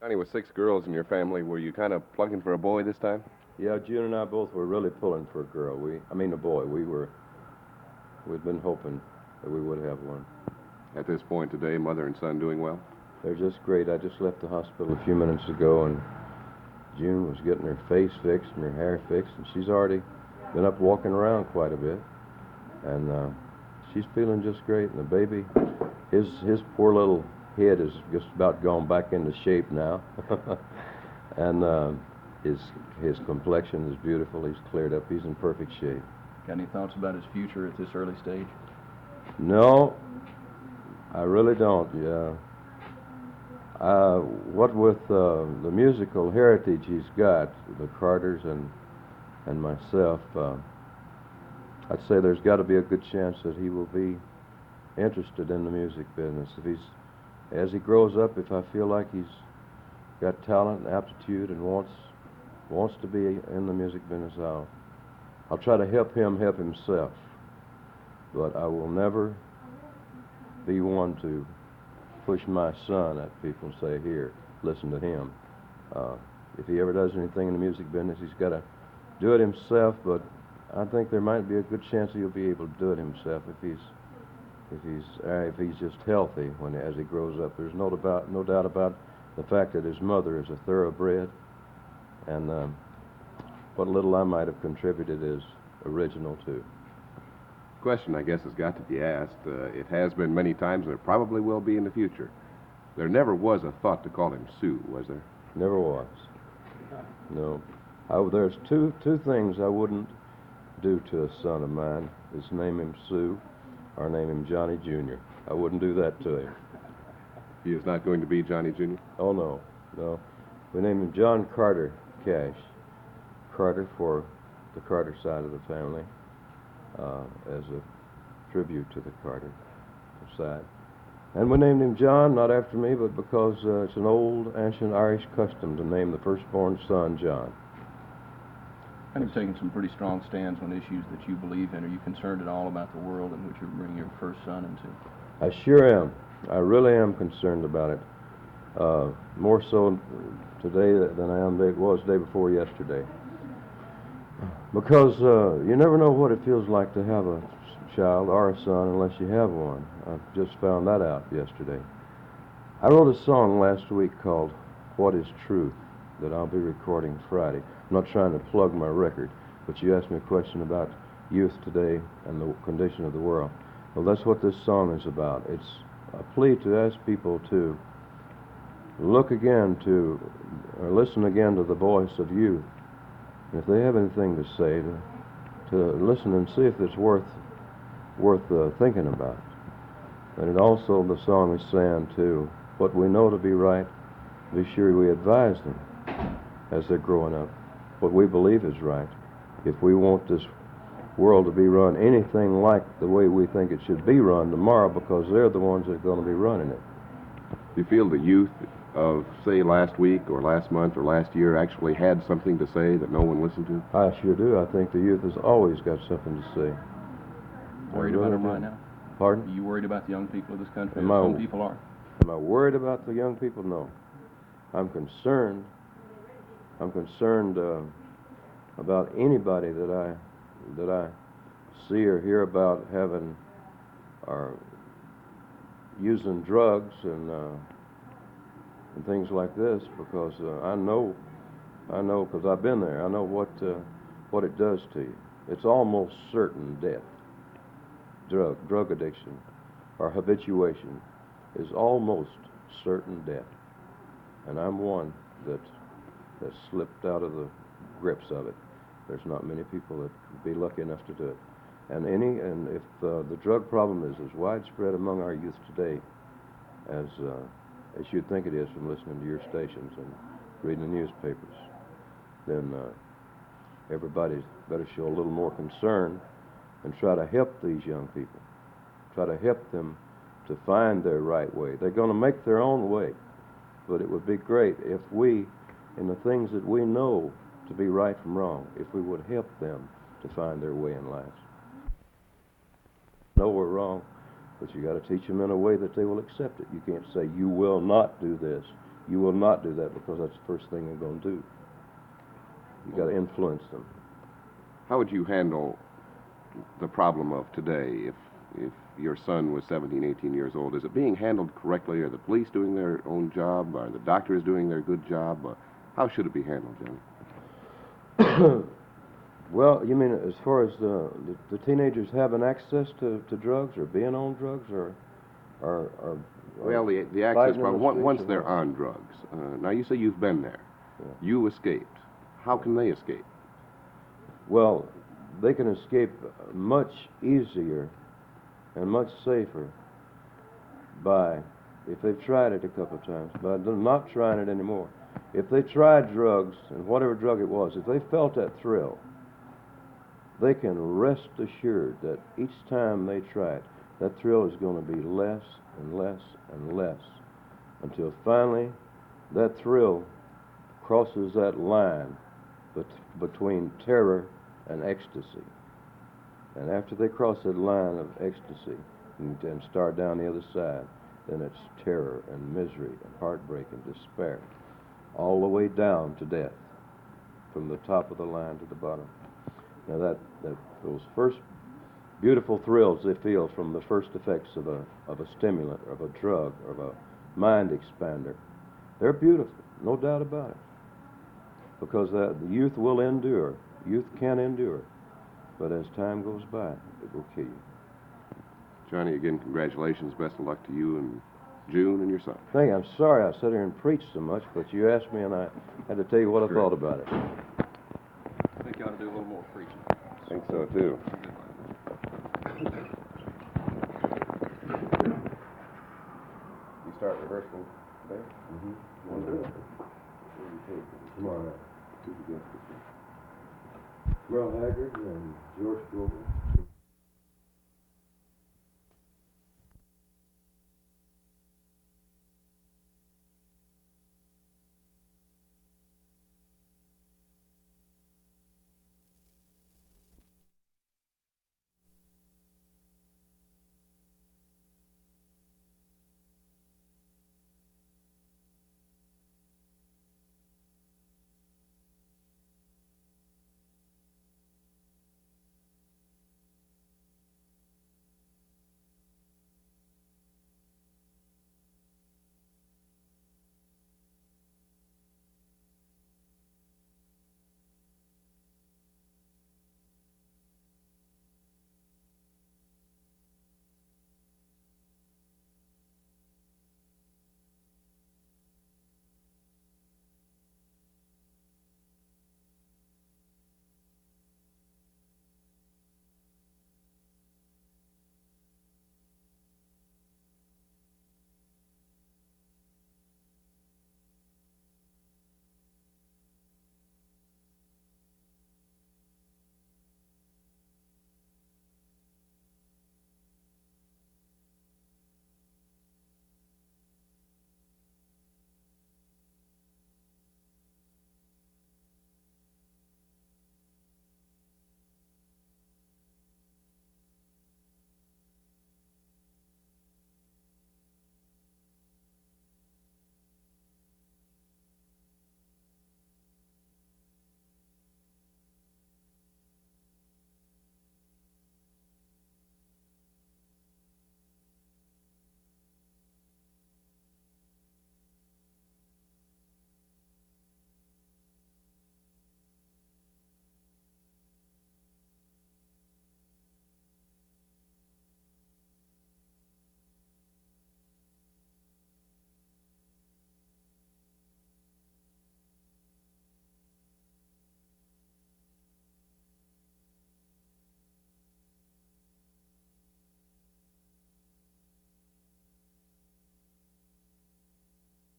Johnny, with six girls in your family, were you kind of plugging for a boy this time? Yeah, June and I both were really pulling for a girl. I mean a boy. We'd been hoping that we would have one. At this point today, mother and son doing well? They're just great. I just left the hospital a few minutes ago, and June was getting her face fixed and her hair fixed, and she's already been up walking around quite a bit. And she's feeling just great. And the baby, his poor little head is just about gone back into shape now. And his complexion is beautiful. He's cleared up. He's in perfect shape. Got any thoughts about his future at this early stage? No, I really don't. Yeah. What with the musical heritage he's got, the Carters and myself, I'd say there's got to be a good chance that he will be interested in the music business. As he grows up, if I feel like he's got talent and aptitude and wants to be in the music business, I'll try to help him help himself. But I will never be one to push my son at people and say, here, listen to him. If he ever does anything in the music business, he's got to do it himself, but I think there might be a good chance he'll be able to do it himself if he's just healthy as he grows up. There's no doubt about the fact that his mother is a thoroughbred, and what little I might have contributed is original too. Question, I guess, has got to be asked. It has been many times, and it probably will be in the future. There never was a thought to call him Sue, was there? Never was. No. There's two things I wouldn't do to a son of mine, is name him Sue or name him Johnny Jr. I wouldn't do that to him. He is not going to be Johnny Jr.? Oh, no. We named him John Carter Cash. Carter for the Carter side of the family, as a tribute to the Carter side. And we named him John, not after me, but because it's an old, ancient Irish custom to name the firstborn son John. And you've taken some pretty strong stands on issues that you believe in. Are you concerned at all about the world in which you're bringing your first son into? I sure am. I really am concerned about it. More so today than I am it was the day before yesterday. Because you never know what it feels like to have a child or a son unless you have one. I just found that out yesterday. I wrote a song last week called What is Truth that I'll be recording Friday. I'm not trying to plug my record, but you asked me a question about youth today and the condition of the world. Well, that's what this song is about. It's a plea to ask people to look again or listen again to the voice of youth. And if they have anything to say, to listen and see if it's worth thinking about. And it also, the song is saying to what we know to be right, be sure we advise them as they're growing up. What we believe is right. If we want this world to be run anything like the way we think it should be run tomorrow, because they're the ones that are going to be running it. Do you feel the youth of, say, last week or last month or last year actually had something to say that no one listened to? I sure do. I think the youth has always got something to say. Worried about them right now? Pardon? Are you worried about the young people of this country? Some people are. Am I worried about the young people? No. I'm concerned. I'm concerned about anybody that I see or hear about having or using drugs and things like this, because I know because I've been there. I know what it does to you. It's almost certain death. Drug addiction or habituation is almost certain death, and I'm one that slipped out of the grips of it. There's not many people that would be lucky enough to do it. And if the drug problem is as widespread among our youth today as you'd think it is from listening to your stations and reading the newspapers, then everybody better show a little more concern and try to help these young people. Try to help them to find their right way. They're going to make their own way, but it would be great if we, in the things that we know to be right from wrong, if we would help them to find their way in life. Know we're wrong, but you got to teach them in a way that they will accept it. You can't say, you will not do this. you will not do that because that's the first thing they're going to do. You got to influence them. How would you handle the problem of today if your son was 17, 18 years old? Is it being handled correctly? Are the police doing their own job? Are the doctors doing their good job? How should it be handled, Johnny? Well, you mean as far as the teenagers having access to drugs or being on drugs or Well, the access fighting in problem, the streets once or they're what? on drugs. Now, you say you've been there. Yeah. You escaped. How can they escape? Well, they can escape much easier and much safer by, if they've tried it a couple of times, but they're not trying it anymore. If they tried drugs, and whatever drug it was, if they felt that thrill, they can rest assured that each time they try it, that thrill is going to be less and less and less until finally that thrill crosses that line between terror and ecstasy. And after they cross that line of ecstasy and start down the other side, then it's terror and misery and heartbreak and despair, all the way down to death, from the top of the line to the bottom. Now those first beautiful thrills they feel from the first effects of a stimulant, of a drug, of a mind expander, they're beautiful, no doubt about it. Because the youth will endure. Youth can endure. But as time goes by, it will kill you. Johnny, again, congratulations. Best of luck to you and June and your son. Thank you. I'm sorry I sat here and preached so much, but you asked me and I had to tell you what I thought about it. I think you ought to do a little more preaching. I think so, too. You start rehearsal there? Mm-hmm. You want to do it? Come on now. Merle Haggard and George Grover.